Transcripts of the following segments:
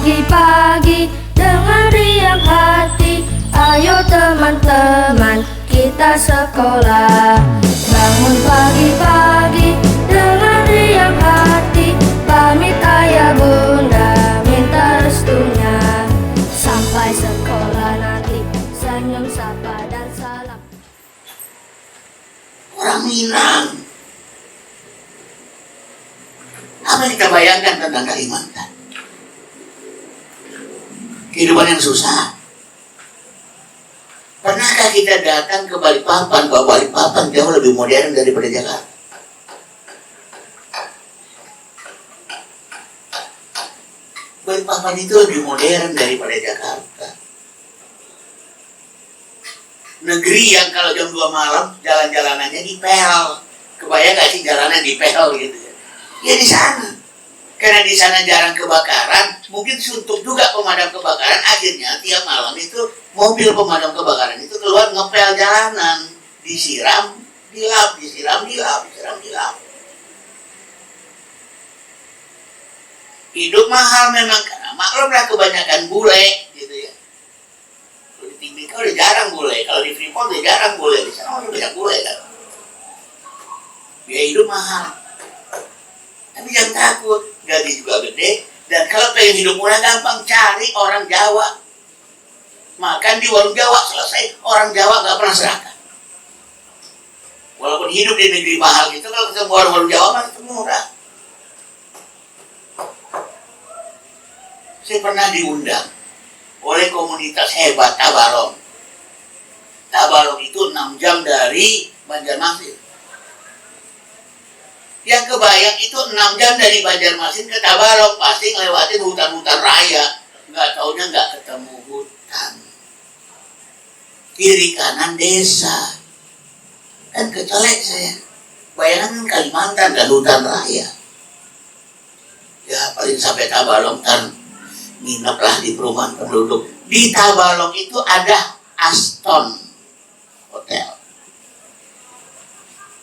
pagi-pagi dengan riang hati, ayo teman-teman kita sekolah. Bangun pagi-pagi dengan riang hati, pamit ayah bunda minta restunya. Sampai sekolah nanti senyum, sapa dan salam. Orang Minang, apa yang kita bayangkan tentang Kalimantan? Kehidupan yang susah. Pernahkah kita datang ke Balikpapan, bahwa Balikpapan jauh lebih modern daripada Jakarta? Balikpapan itu lebih modern daripada Jakarta. Negeri yang kalau jam 2 malam jalan-jalanannya dipel. Kebayang gak sih jalanan dipel gitu ya? Ya di sana. Karena di sana jarang kebakaran, mungkin suntuk juga pemadam kebakaran. Akhirnya tiap malam itu mobil pemadam kebakaran itu keluar ngepel jalanan, disiram, dilap, disiram, dilap, disiram, dilap. Hidup mahal memang, karena maklumlah kebanyakan bule gitu ya. Kalau di Timika udah jarang bule, kalau di Freeport udah jarang bule, di sana udah banyak bule kan. Biaya hidup mahal. Tapi jangan takut, gaji juga gede. Dan kalau pengen hidup murah gampang, cari orang Jawa. Makan di warung Jawa, selesai. Orang Jawa gak pernah serakah. Walaupun hidup di negeri mahal gitu, kalau ketemu warung Jawa mah itu murah. Saya pernah diundang oleh komunitas hebat Tabalong. Tabalong itu 6 jam dari Banjarmasin. Yang kebayang itu 6 jam dari Banjarmasin ke Tabalong, pasti ngelewatin hutan-hutan raya. Nggak taunya nggak ketemu hutan. Kiri kanan desa. Kan kecelek saya. Bayangan Kalimantan dan hutan raya. Ya paling sampai Tabalong kan ngineplah di perumahan penduduk. Di Tabalong itu ada Aston Hotel.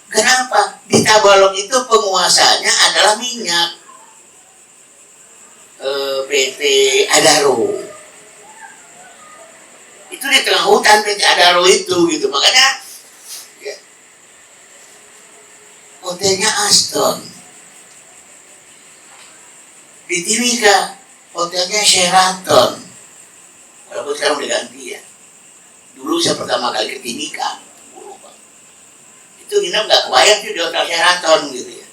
Kenapa? Di Tabalong itu penguasanya adalah minyak. PT Adaro. Itu di tengah hutan PT Adaro itu gitu. Makanya ya, hotelnya Aston. Di Timika hotelnya Sheraton. Walaupun sekarang udah ganti ya. Dulu saya pertama kali ke Timika, itu nginep nggak kebayang sih di hotel Sheraton gitu ya.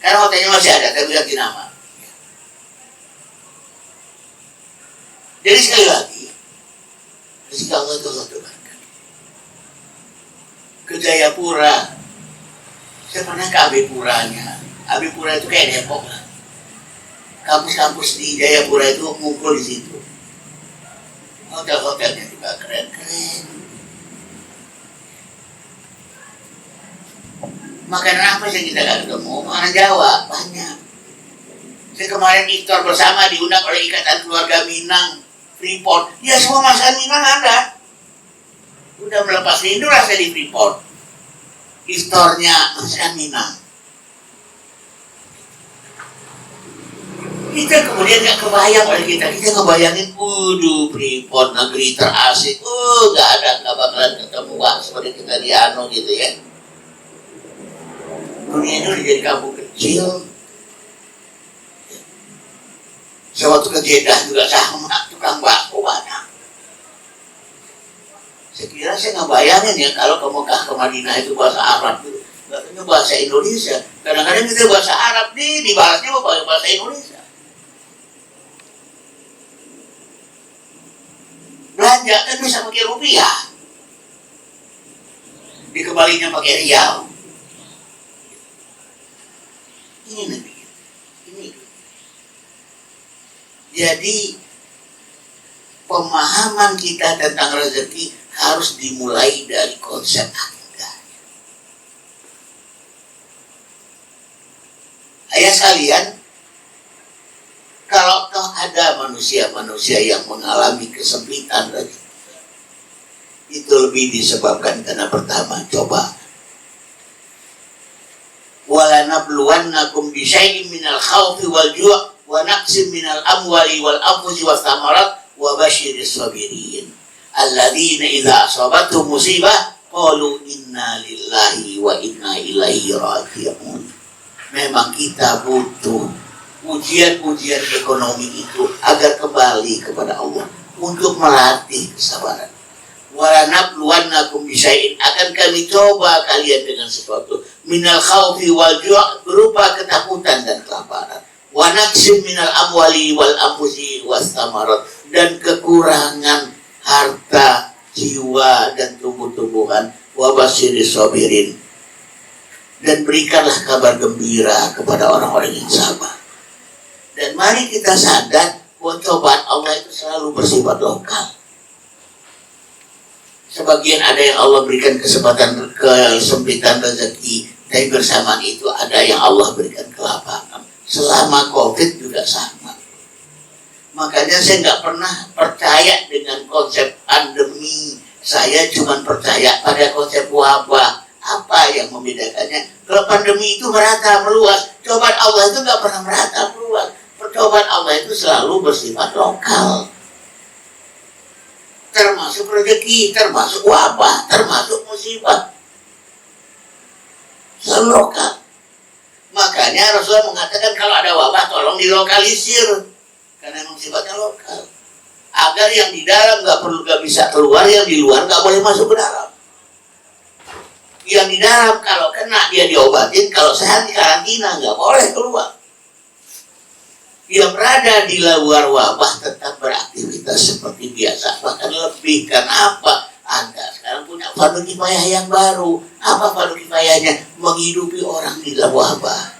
Karena hotelnya masih ada, tapi ganti nama. Jadi sekali lagi, rezeki Allah itu Allah tebarkan. Ke Jayapura, saya pernah ke Abipuranya. Abipura itu kayak Depok lah. Kampus-kampus di Jayapura itu ngumpul di situ. Hotel-hotelnya juga keren-keren. Makanan apa sih kita gak ketemu? Makanan Jawa, banyak. Saya kemarin iftar bersama diundang oleh Ikatan Keluarga Minang, Freeport. Ya semua masakan Minang ada. Udah melepas rindu rasa di Freeport. Iftarnya masakan Minang. Kita kemudian gak kebayang oleh kita. Kita ngebayangin, Freeport negeri terasik. Gak bakalan ketemu seperti kita di Ano gitu ya. Dunia ini udah jadi kampung kecil. Saya waktu ke Jeddah juga sama, tukang bakso banyak. Saya kira saya nggak bayangin ya kalau ke Mekah ke Madinah itu bahasa Arab gitu. Nggak punya bahasa Indonesia. Kadang-kadang kita bahasa Arab dibalasnya bahasa Indonesia. Belanja kan bisa pakai rupiah. Dikembalinya pakai rial. Ini negeri. Ini. Jadi pemahaman kita tentang rezeki harus dimulai dari konsep akidah. Ayah sekalian, kalau toh ada manusia-manusia yang mengalami kesempitan rezeki, itu lebih disebabkan karena pertama coba. Walanabluwannakum bisyai'in minal khawfi wal ju' wa naqsim minal amwali wal anfusi was thamarat wa basyiris sabirin alladzina idza asabatuhum musibah qalu inna lillahi wa inna ilaihi raji'un. Memang kita butuh ujian-ujian ekonomi itu agar kembali kepada Allah untuk melatih kesabaran. Walanabluwannakum bisyai'in, akan kami coba kalian dengan sesuatu minal khaufi wal ju' berupa ketakutan dan kelaparan, wa naqsim minal amwali wal anfusi was thamarat, dan kekurangan harta, jiwa dan tumbuh-tumbuhan, wa basyiris sabirin, dan berikanlah kabar gembira kepada orang-orang yang sabar. Dan mari kita sadar bahwa cobaan Allah itu selalu bersifat lokal. Sebagian ada yang Allah berikan kesempatan kesempitan rezeki, tapi bersamaan itu ada yang Allah berikan kelapangan. Selama COVID juga sama. Makanya saya nggak pernah percaya dengan konsep pandemi. Saya cuma percaya pada konsep wabah. Apa yang membedakannya? Kalau pandemi itu merata meluas, cobaan Allah itu nggak pernah merata meluas. Percobaan Allah itu selalu bersifat lokal. Termasuk rezeki, termasuk wabah, termasuk musibah. Selalu lokal. Makanya Rasulullah mengatakan kalau ada wabah tolong dilokalisir, karena memang sifatnya lokal. Agar yang di dalam nggak bisa keluar, yang di luar nggak boleh masuk ke dalam. Yang di dalam kalau kena dia diobatin, kalau sehat di karantina, nggak boleh keluar. Yang berada di luar wabah tetap beraktivitas seperti biasa, bahkan lebih. Kenapa? Anda sekarang punya fardu kifayah yang baru. Apa fardu kifayahnya? Menghidupi orang di dalam wabah.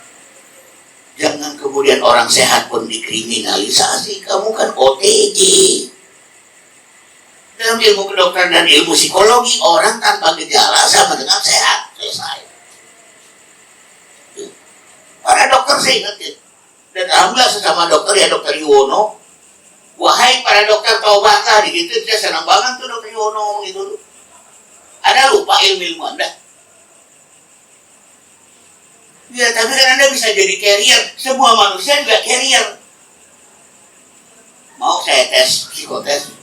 Jangan kemudian orang sehat pun dikriminalisasi. Kamu kan OTG. Dalam ilmu kedokteran dan ilmu psikologi, orang tanpa gejala sama dengan sehat. Selesai. Para dokter saya ingat, dan alhamdulillah sesama dokter ya, Dokter Yuwono, wahai para dokter taubatlah gitu. Saya senang banget tuh Dokter Yuwono gitu. Ada lupa ilmu Anda? Ya, tapi kan Anda bisa jadi carrier. Semua manusia juga carrier. Mau saya tes psikotes,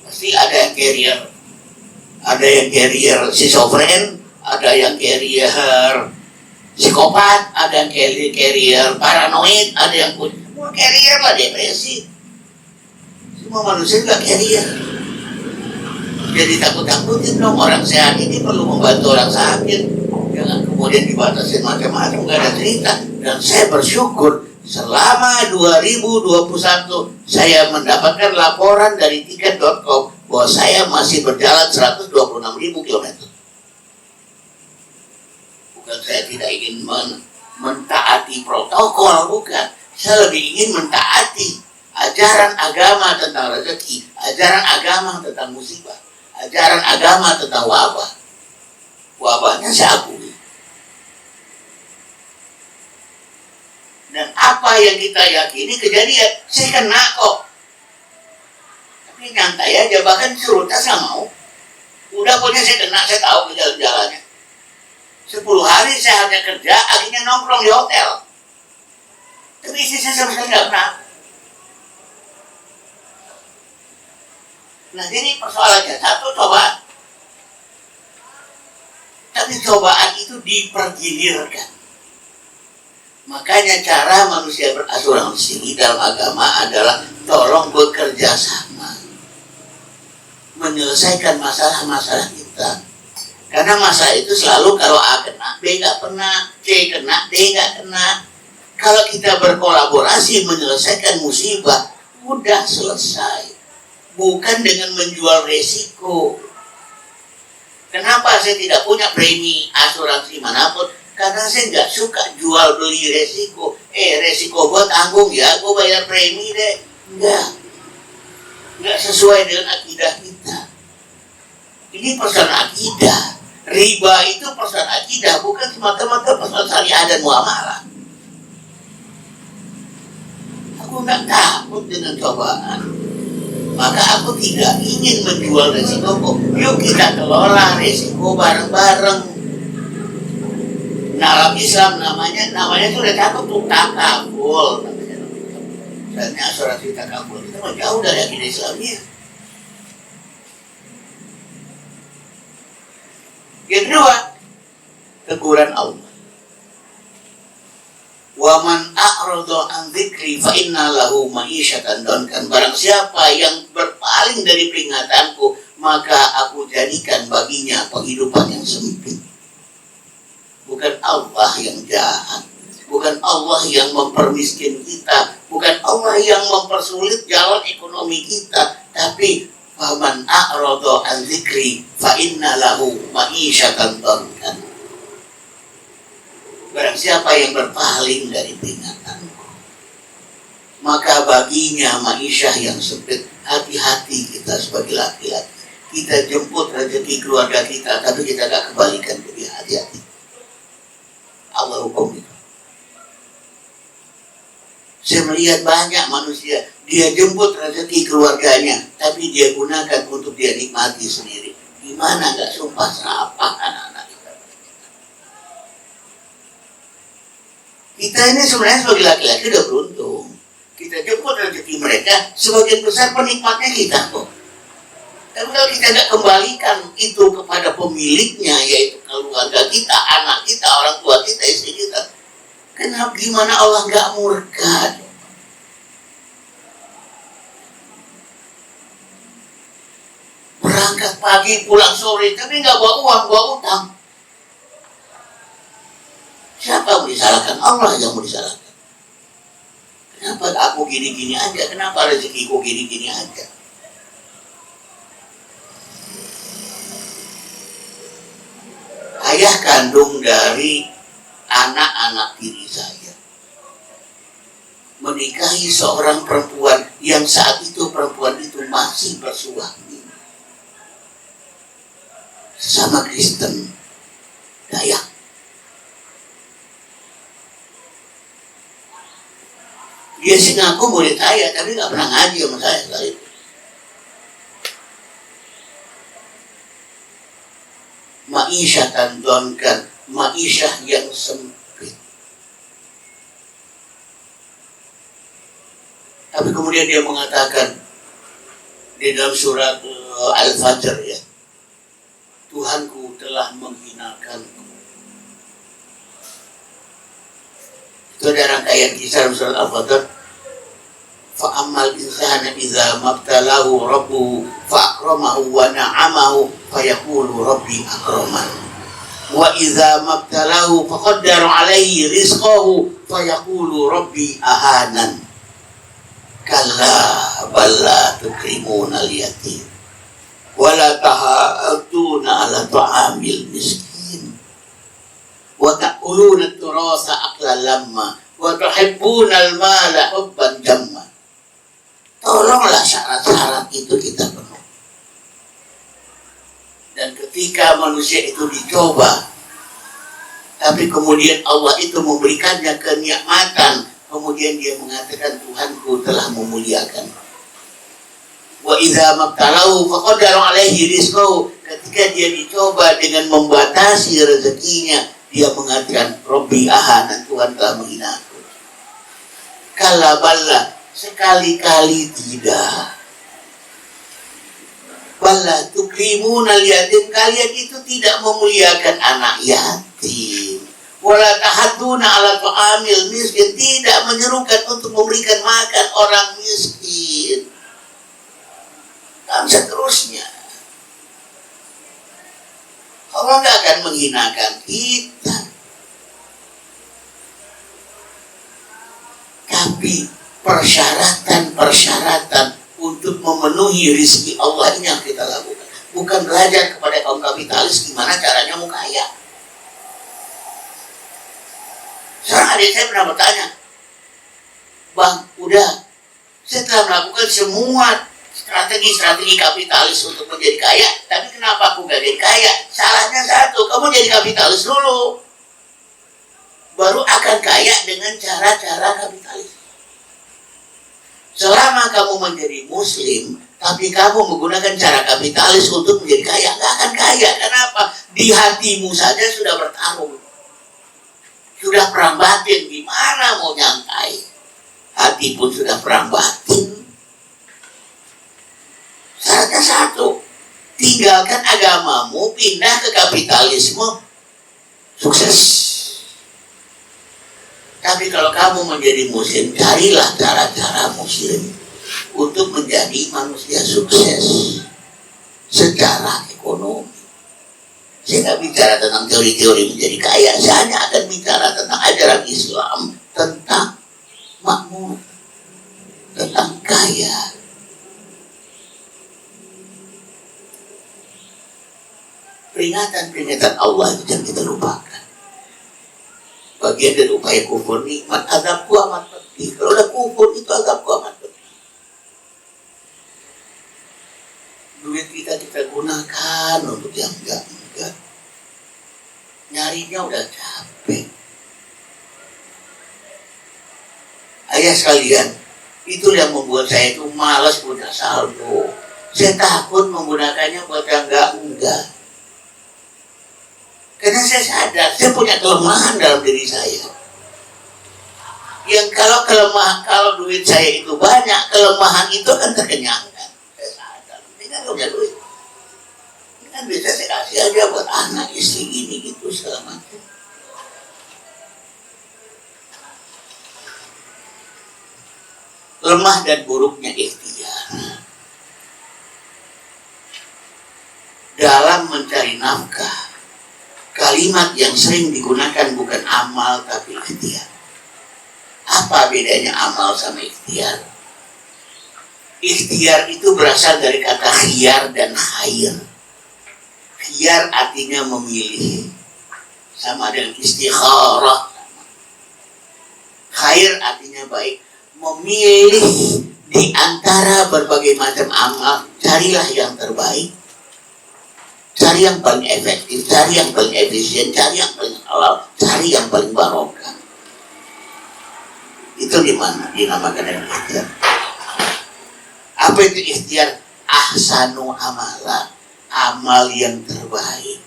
pasti ada yang carrier. Ada yang carrier schizofren, ada yang carrier psikopat, ada yang carrier paranoid, ada yang carrier lah depresi. Semua manusia juga carrier. Jadi takut-takutin dong, orang sehat ini perlu membantu orang sakit. Jangan kemudian dibatasi macam-macam, gak ada cerita. Dan saya bersyukur selama 2021 saya mendapatkan laporan dari tiket.com bahwa saya masih berjalan 126.000 km. Bukan saya tidak ingin mentaati protokol, bukan. Saya lebih ingin mentaati ajaran agama tentang rezeki, ajaran agama tentang musibah, ajaran agama tentang wabah. Wabahnya saya akui. Dan apa yang kita yakini kejadian, saya kena kok. Tapi nyantai aja, bahkan suruh tes nggak mau. Udah pokoknya saya kena, saya tahu gejala-gejalanya. 10 hari saya hanya kerja, akhirnya nongkrong di hotel. Tapi istri saya sama sekali nggak pernah. Nah, jadi persoalannya satu, cobaan. Tapi cobaan itu dipergilirkan. Makanya cara manusia berasuransi dalam agama adalah tolong bekerja sama, menyelesaikan masalah-masalah kita. Karena masalah itu selalu kalau A kena, B nggak kena, C kena, D nggak kena. Kalau kita berkolaborasi menyelesaikan musibah, udah selesai. Bukan dengan menjual resiko. Kenapa saya tidak punya premi asuransi manapun? Karena saya nggak suka jual beli resiko. Resiko gue tanggung ya, gue bayar premi deh. Nggak sesuai dengan akidah kita. Ini persoalan akidah. Riba itu persoalan akidah, bukan semata-mata persoalan syariah dan muamalah. Aku nggak takut dengan cobaan. Maka aku tidak ingin menjual resiko. Yuk kita kelola resiko bareng-bareng. Dalam Islam namanya sudah cakep tuh takabul. dan asarat kita kabur, itu mah jauh dari akidah Islamnya. Yang kedua, teguran Allah. Wa man a'rada an dzikri fa inna lahu ma'isyatan donkan. Barang siapa yang berpaling dari peringatanku, maka aku jadikan baginya penghidupan yang sempit. Bukan Allah yang jahat, bukan Allah yang mempermiskin kita, bukan Allah yang mempersulit jalan ekonomi kita, tapi faman a'rada an dzikri fa inna lahu ma'isyatan donkan. Barang siapa yang berpaling dari peringatanku, maka baginya ma'isyah yang sempit. Hati-hati kita sebagai laki-laki. Kita jemput rezeki keluarga kita, tapi kita gak kembalikan ke dia. Hati-hati. Allah hukum itu. Saya melihat banyak manusia, dia jemput rezeki keluarganya, tapi dia gunakan untuk dia nikmati sendiri. Gimana gak sumpah serapah anak-anak kita? Kita ini sebenarnya sebagai laki-laki udah beruntung. Kita jemput rezeki mereka, sebagian besar penikmatnya kita kok. Tapi kalau kita tidak kembalikan itu kepada pemiliknya, yaitu keluarga kita, anak kita, orang tua kita, istri kita, kenapa gimana Allah nggak murka? Berangkat pagi, pulang sore, tapi nggak bawa uang, bawa utang. Siapa yang mau disalahkan? Allah yang mau disalahkan. Kenapa aku gini-gini aja? Kenapa rezekiku gini-gini aja? Ayah kandung dari anak-anak diri saya menikahi seorang perempuan yang saat itu perempuan itu masih bersuami, sesama Kristen Dayak. Dia sih ngaku murid saya, tapi nggak pernah ngaji sama saya sekali. Ma'isyatan donkan, ma'isyah yang sempit. Tapi kemudian dia mengatakan di dalam surat Al-Fajr, ya, Tuhanku telah menghinakanku. Itu ada rangkaian kisah dalam surat Al-Fajr. Fa'amal insana idza mabtalahu rabbuhu fa'akramahu wa na'amahu fayaqulu rabbi akraman. Wa idza mabtalahu faqaddara 'alaihi rizqahu fayaqulu rabbi ahanan. Kalla bal la tukrimuna al-yatim wa la tahadduna 'ala ta'amil miskin wa ta'kuluna at-turasa aklan lamma wa tuhibbuna al-mala hubban jamma. Tolonglah syarat-syarat itu kita penuh. Dan ketika manusia itu dicoba, tapi kemudian Allah itu memberikannya kenikmatan, kemudian dia mengatakan Tuhanku telah memuliakan. Wa idza mabtalahu faqadara 'alaihi rizqahu. Ketika dia dicoba dengan membatasi rezekinya, dia mengatakan Rabbi ahana, Tuhan telah menghina aku. Kala balla, sekali-kali tidak. Balla tukrimuna al-yatim, kalian itu tidak memuliakan anak yatim. Wala tahadduna 'ala ta'amil miskin, tidak menyerukan untuk memberikan makan orang miskin. Dan seterusnya. Allah tidak akan menghinakan kita. Tapi persyaratan untuk memenuhi rezeki Allah ini yang kita lakukan. Bukan belajar kepada kaum kapitalis gimana caranya mau kaya. Sekarang adik saya pernah bertanya, Bang, udah, saya telah melakukan semua strategi kapitalis untuk menjadi kaya, tapi kenapa aku gak jadi kaya? Salahnya satu, kamu jadi kapitalis dulu, baru akan kaya dengan cara-cara kapitalis. Selama kamu menjadi muslim, tapi kamu menggunakan cara kapitalis untuk menjadi kaya, gak akan kaya. Kenapa? Di hatimu saja sudah bertarung, sudah perang batin, gimana mau nyantai? hati pun sudah perang batin. Syaratnya satu, tinggalkan agamamu, pindah ke kapitalisme, sukses. Tapi kalau kamu menjadi muslim, carilah cara-cara muslim untuk menjadi manusia sukses secara ekonomi. Saya nggak bicara tentang teori-teori menjadi kaya, saya hanya akan bicara tentang ajaran Islam, tentang makmur, tentang kaya. Peringatan-peringatan Allah itu jangan kita lupakan. Bagian dari upaya kufur nikmat, azabku amat pedih. Kalau udah kufur itu azabku amat pedih. Duit kita gunakan untuk yang enggak. Nyarinya udah capek. Ayah sekalian, itu yang membuat saya itu malas punya saldo. Saya takut menggunakannya buat yang enggak. Karena saya sadar, saya punya kelemahan dalam diri saya. Yang kalau duit saya itu banyak, kelemahan itu akan terkenyangkan. Saya sadar, ini kan punya duit. Ini kan bisa saya kasih aja buat anak, istri, gini, gitu, segala macam. Lemah dan buruknya ikhtiar dalam mencari nafkah. Kalimat yang sering digunakan bukan amal tapi ikhtiar. Apa bedanya amal sama ikhtiar? Ikhtiar itu berasal dari kata khiyar dan khair. Khiyar artinya memilih, sama dengan istikharah. Khair artinya baik. Memilih di antara berbagai macam amal, carilah yang terbaik. Cari yang paling efektif, cari yang paling efisien, cari yang paling halal, cari yang paling barokah. Itu dinamakan dengan ikhtiar. Apa itu ikhtiar? Ahsanu amala, amal yang terbaik.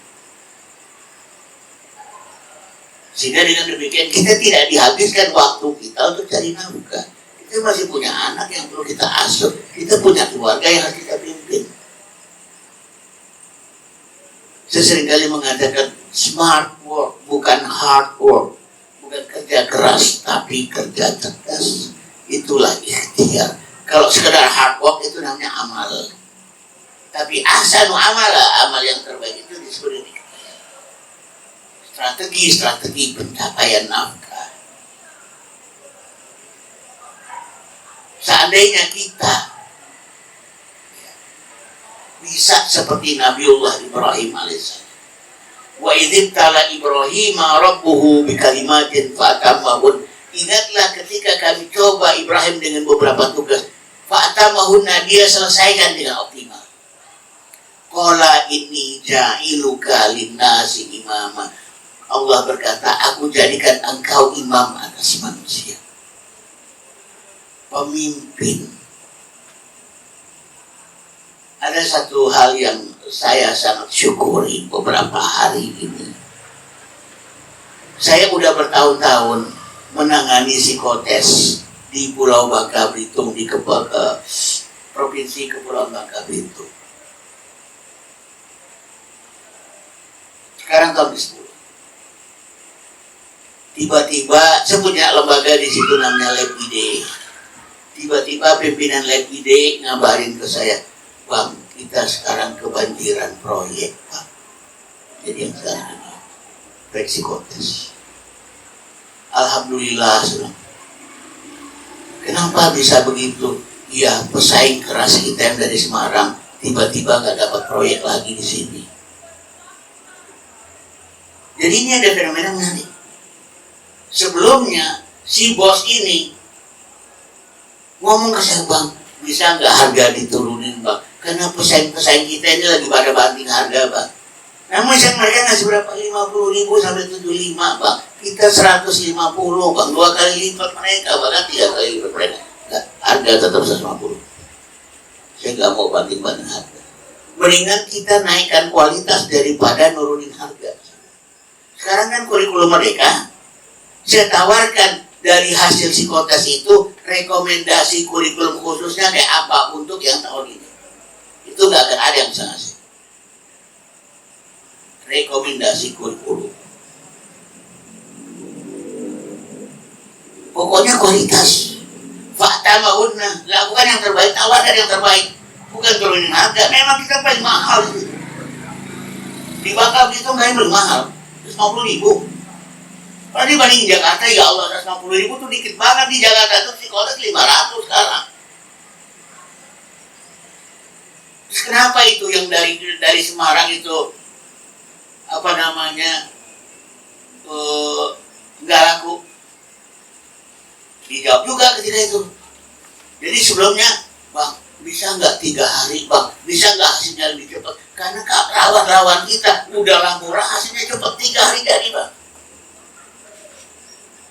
Sehingga dengan demikian kita tidak dihabiskan waktu kita untuk cari nafkah. Kita masih punya anak yang perlu kita asuh, kita punya keluarga yang harus kita pimpin. Saya seringkali mengatakan smart work, bukan hard work. Bukan kerja keras, tapi kerja cerdas. Itulah ikhtiar. Kalau sekedar hard work itu namanya amal. Tapi ahsanu amala, amal yang terbaik itu disebut ikhtiar. Strategi pencapaian nafkah. Seandainya kita bisa seperti Nabiullah Ibrahim alaihissalam. Wa idzibtala Ibrahim rabbuhu bikalimatin fa'atammahun. Ingatlah ketika kami coba Ibrahim dengan beberapa tugas, fa'atammahunna, dia selesaikan dengan optimal. Qala inni ja'iluka linnasi imama. Allah berkata, aku jadikan engkau imam atas manusia. Pemimpin. Ada satu hal yang saya sangat syukuri beberapa hari ini. Saya udah bertahun-tahun menangani psikotes di Pulau Bangka Belitung, di Provinsi Kepulauan Bangka Belitung. Sekarang tahun ke-10. Tiba-tiba saya punya lembaga di situ namanya Lab ID. Tiba-tiba pimpinan Lab ID ngabarin ke saya, Bang, kita sekarang kebanjiran proyek, Pak. Jadi yang sekarang ini psikotes. Alhamdulillah. Kenapa bisa begitu? Ya, pesaing keras kita yang dari Semarang tiba-tiba nggak dapat proyek lagi di sini. Jadi ini ada fenomena menarik. Sebelumnya si bos ini ngomong ke saya, Bang, bisa nggak harga diturunin, Bang? Karena pesaing-pesaing kita ini lagi pada banting harga, Bang. Namun mereka ngasih berapa? 50.000 sampai 75, Bang. Kita 150, Bang. 2 kali lipat mereka, bahkan 3 kali lipat mereka. Nggak, harga tetap 150. Saya nggak mau banting-banting harga. Mendingan kita naikkan kualitas daripada nurunin harga. Sekarang kan kurikulum mereka, saya tawarkan dari hasil psikotes itu rekomendasi kurikulum khususnya kayak apa untuk yang tahun ini. Itu nggak akan ada yang bisa ngasih rekomendasi kurikulum. Pokoknya kualitas. Fa'tamahunna, lakukan yang terbaik, tawarkan yang terbaik. Bukan turunin harga. Memang kita paling mahal. Di Bangka Belitung kayaknya paling mahal, 150.000. Kalau dibanding Jakarta, ya Allah, 150.000 tuh dikit banget. Di Jakarta itu psikotes 500 sekarang. Terus kenapa itu yang dari Semarang itu apa namanya nggak laku? Dijawab juga ketika itu. Jadi sebelumnya, Bang, bisa nggak 3 hari, Bang? Bisa nggak hasilnya lebih cepat? Karena rawan-rawan kita udah murah, hasilnya cepat 3 hari jadi, Bang.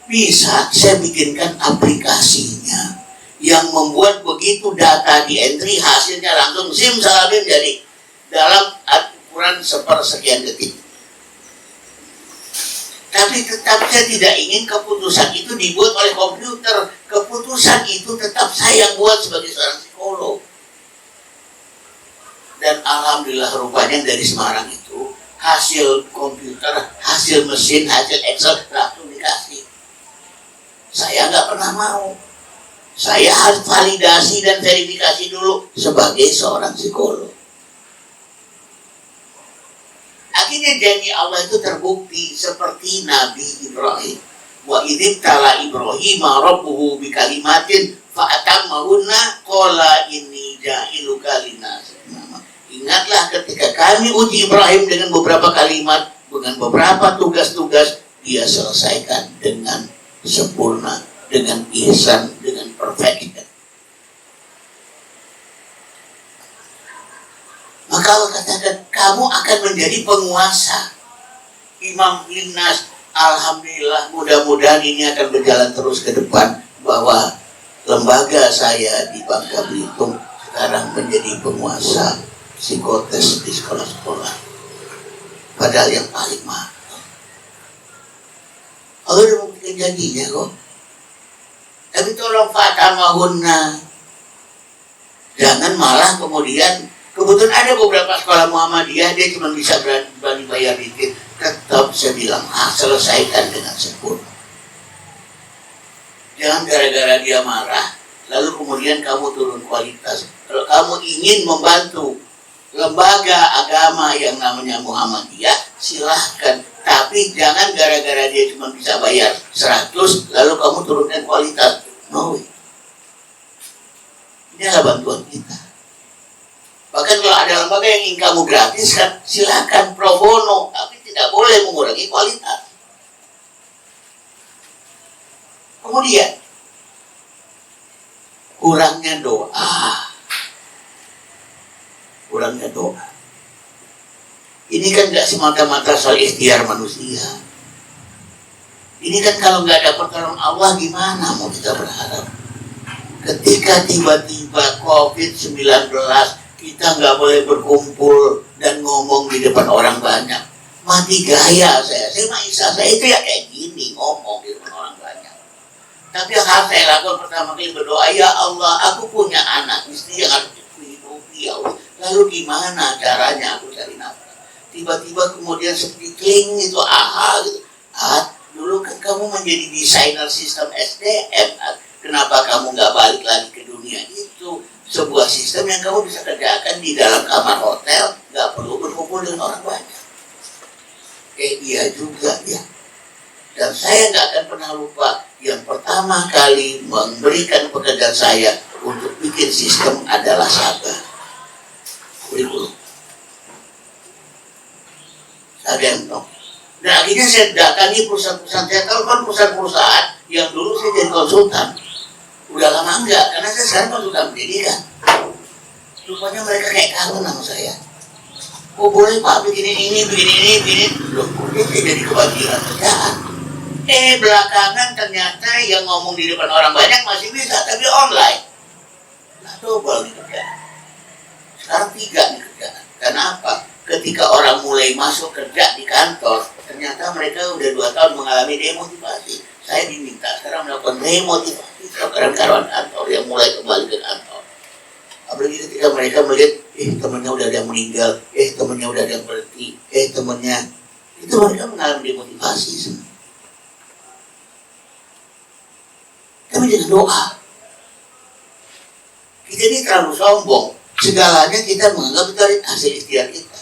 Bisa saya bikinkan aplikasinya yang membuat begitu data di entry hasilnya langsung simsalabim jadi dalam ukuran sepersekian detik. Tapi tetap saya tidak ingin keputusan itu dibuat oleh komputer. Keputusan itu tetap saya yang buat sebagai seorang psikolog. Dan alhamdulillah rupanya dari Semarang itu hasil komputer, hasil mesin, hasil Excel langsung dikasih. Saya nggak pernah mau. Saya harus validasi dan verifikasi dulu sebagai seorang psikolog. Akhirnya janji Allah itu terbukti seperti Nabi Ibrahim. Wa idzibtala Ibrahim rabbuhu bikalimatin fa'atammahunna qala inni ja'iluka linnas. Ingatlah ketika kami uji Ibrahim dengan beberapa kalimat, dengan beberapa tugas-tugas, dia selesaikan dengan sempurna, dengan ihsan, dengan perfect. Maka Allah katakan, kamu akan menjadi penguasa. Imam Linnas, alhamdulillah, mudah-mudahan ini akan berjalan terus ke depan, bahwa lembaga saya di Bangka Belitung sekarang menjadi penguasa psikotes di sekolah-sekolah. Padahal yang paling mahal. Allah udah memberikan janjinya kok. Tapi tolong fatamahunna. Jangan malah kemudian, kebetulan ada beberapa sekolah Muhammadiyah, dia cuma bisa berani bayar dikit. Tetap saya bilang, selesaikan dengan sempurna. Jangan gara-gara dia marah, lalu kemudian kamu turun kualitas. Kalau kamu ingin membantu lembaga agama yang namanya Muhammadiyah, silahkan. Tapi jangan gara-gara dia cuma bisa bayar 100, lalu kamu turunkan kualitas. No way. Ini adalah bantuan kita. Bahkan kalau ada lembaga yang ingin kamu gratiskan, silakan pro bono, tapi tidak boleh mengurangi kualitas. Kemudian, kurangnya doa. Kurangnya doa. Ini kan gak semata-mata soal ikhtiar manusia. Ini kan kalau gak ada pertolongan Allah, gimana mau kita berharap? Ketika tiba-tiba COVID-19, kita nggak boleh berkumpul dan ngomong di depan orang banyak. Mati gaya saya mah Isa saya itu ya kayak gini, ngomong di depan orang banyak. Tapi yang harus saya lakukan pertama kali berdoa, ya Allah, aku punya anak istri yang harus dihidupi, ya Allah. Lalu gimana caranya aku cari nafkah? Tiba-tiba kemudian seperti kling itu, gitu. Dulu kan kamu menjadi desainer sistem SDM, kenapa kamu nggak balik lagi ke dunia itu? Sebuah sistem yang kamu bisa kerjakan di dalam kamar hotel, nggak perlu berkumpul dengan orang banyak. Iya juga ya. Dan saya nggak akan pernah lupa, yang pertama kali memberikan pekerjaan saya untuk bikin sistem adalah Sabar. Kurikulum. Sabar. Dan akhirnya saya datangi perusahaan-perusahaan, saya telepon perusahaan-perusahaan yang dulu saya jadi konsultan. Udah lama enggak, karena saya sekarang konsultan pendidikan. Rupanya mereka kayak kangen sama saya. Oh boleh Pak, begini ini. Loh, dia jadi kewajiban kerjaan. Belakangan ternyata yang ngomong di depan orang banyak masih bisa, tapi online. Nah, double nih kerjaan. Sekarang 3 nih kerjaan. Kenapa? Ketika orang mulai masuk kerja di kantor, ternyata mereka udah 2 tahun mengalami demotivasi. saya diminta sekarang melakukan remotivasi karyawan kantor yang mulai kembali ke kantor. Apalagi ketika mereka melihat, temannya udah ada yang meninggal, temannya udah ada yang berhenti, temannya, itu mereka mengalami demotivasi. Tapi dengan doa, kita ini terlalu sombong, segalanya kita menganggap dari hasil ikhtiar kita.